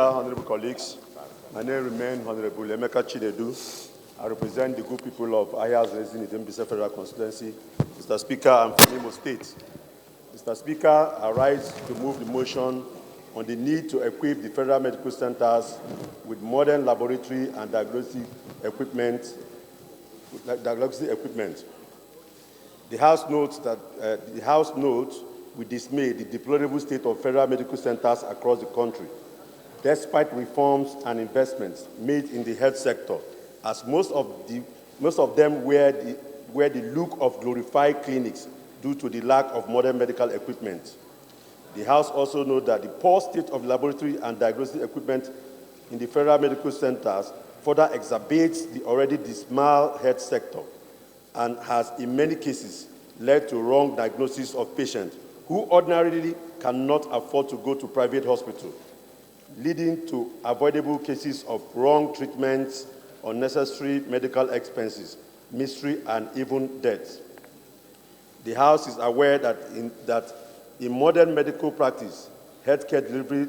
honorable colleagues. My name remains Honorable Emeka Chinedu. I represent the good people of Ayers Resin in the Federal Constituency. Mr. Speaker, I'm from Imo State. Mr. Speaker, I rise to move the motion on the need to equip the federal medical centers with modern laboratory and diagnostic equipment. The House notes with dismay the deplorable state of federal medical centers across the country, despite reforms and investments made in the health sector, as most of them wear the look of glorified clinics due to the lack of modern medical equipment. The House also notes that the poor state of laboratory and diagnostic equipment in the federal medical centers further exacerbates the already dismal health sector and has, in many cases, led to wrong diagnosis of patients who ordinarily cannot afford to go to private hospitals, leading to avoidable cases of wrong treatments, unnecessary medical expenses, mystery, and even death. The House is aware that in modern medical practice, healthcare delivery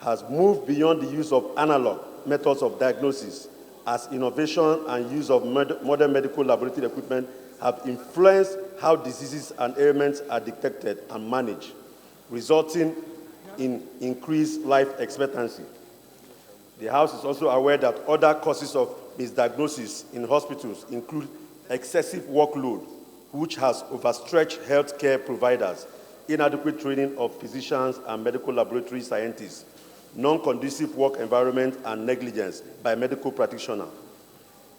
has moved beyond the use of analog methods of diagnosis, as innovation and use of modern medical laboratory equipment have influenced how diseases and ailments are detected and managed, resulting in increased life expectancy. The House is also aware that other causes of misdiagnosis in hospitals include excessive workload, which has overstretched healthcare providers, inadequate training of physicians and medical laboratory scientists, non-conducive work environment, and negligence by medical practitioners.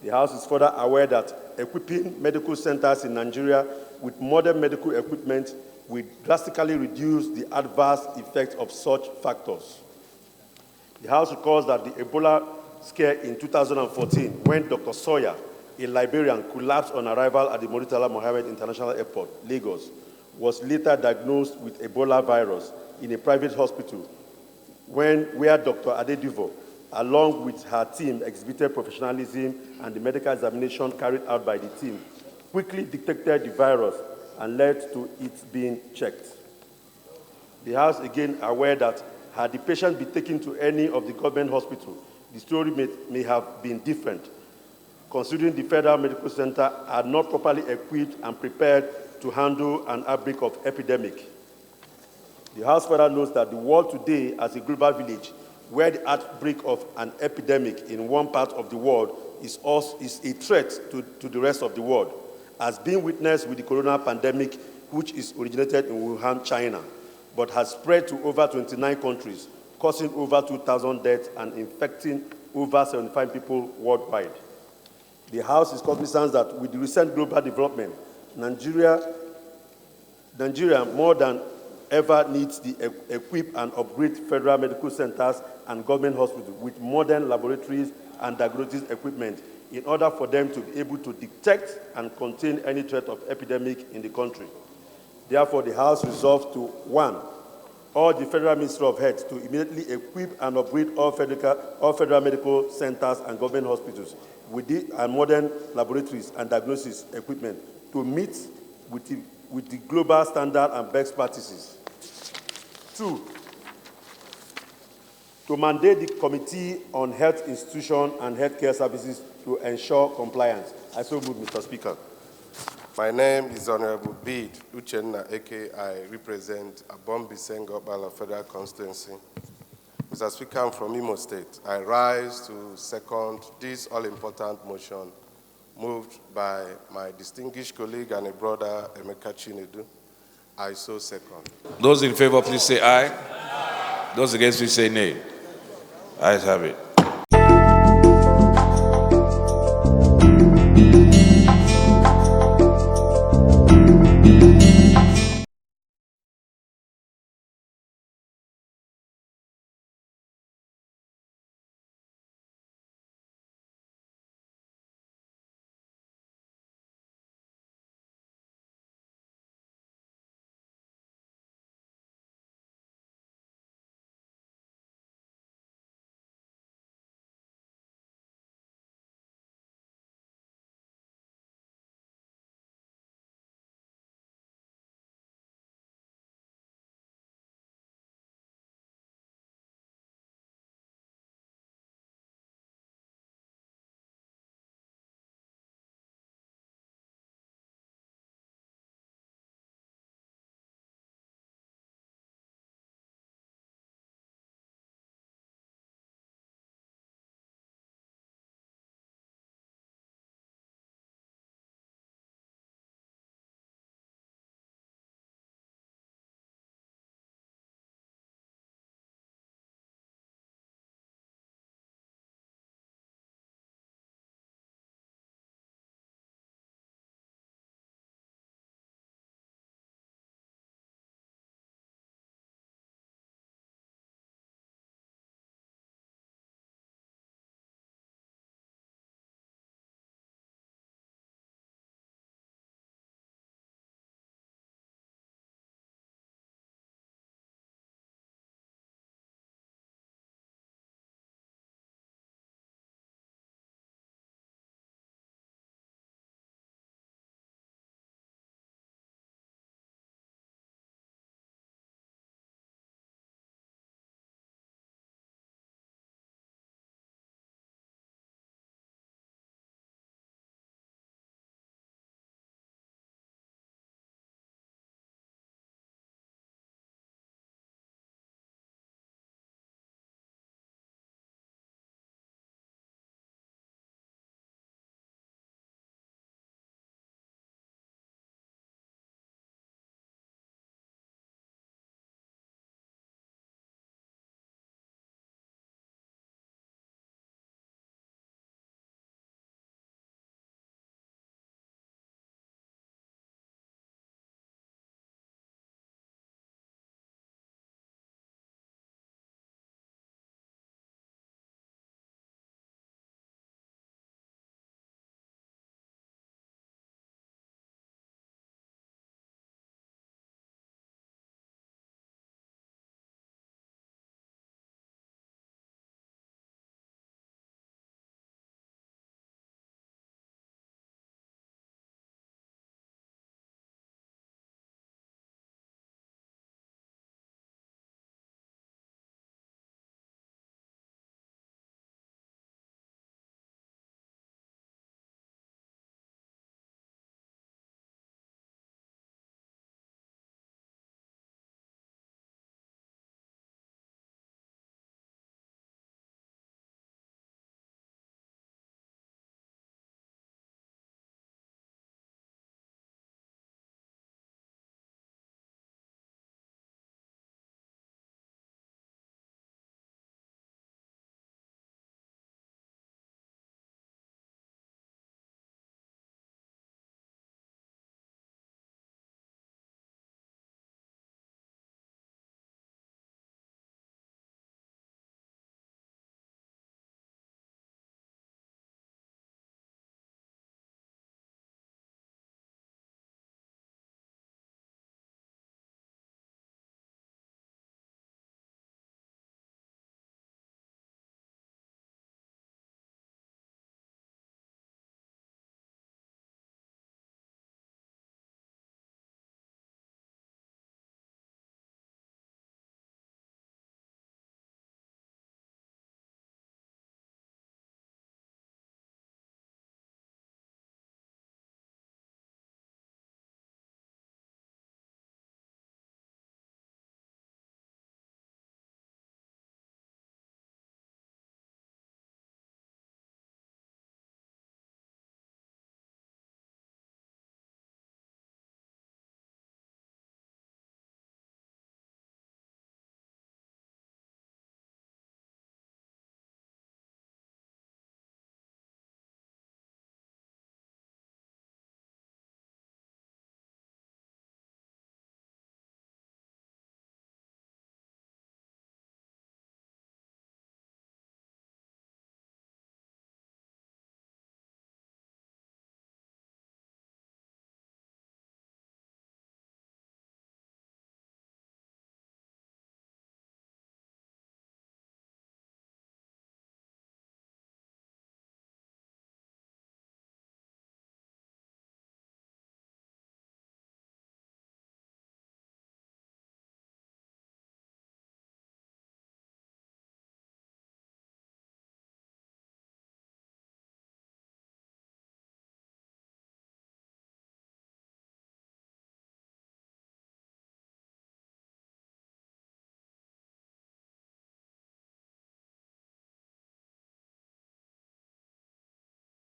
The House is further aware that equipping medical centers in Nigeria with modern medical equipment will drastically reduce the adverse effects of such factors. The House recalls that the Ebola scare in 2014, when Dr. Sawyer, a Liberian, collapsed on arrival at the Murtala Mohammed International Airport, Lagos, was later diagnosed with Ebola virus in a private hospital, where Dr. Adedivo, along with her team, exhibited professionalism, and the medical examination carried out by the team quickly detected the virus and led to it being checked. The House again aware that had the patient been taken to any of the government hospitals, the story may have been different, considering the Federal Medical Center are not properly equipped and prepared to handle an outbreak of epidemic. The House further notes that the world today, as a global village, where the outbreak of an epidemic in one part of the world is a threat to the rest of the world, as being witnessed with the corona pandemic, which is originated in Wuhan, China, but has spread to over 29 countries, causing over 2,000 deaths and infecting over 75 people worldwide. The House is cognizant that with the recent global development, Nigeria more than ever needs to equip and upgrade federal medical centers and government hospitals with modern laboratories and diagnostic equipment in order for them to be able to detect and contain any threat of epidemic in the country. Therefore, the House resolves to, 1, all the Federal Ministry of Health to immediately equip and upgrade all federal medical centers and government hospitals with modern laboratories and diagnosis equipment to meet with the global standard and best practices. 2, to mandate the Committee on Health Institutions and Healthcare Services to ensure compliance. I so move, Mr. Speaker. My name is Honorable Bid Uchenna Eke. I represent Abombi-Sengo-Bala Federal Constituency. Mr. Speaker, I'm from Imo State. I rise to second this all-important motion moved by my distinguished colleague and a brother, Emeka Chinedu. I so second. Those in favor, please say aye. Those against, please say nay. Ayes have it.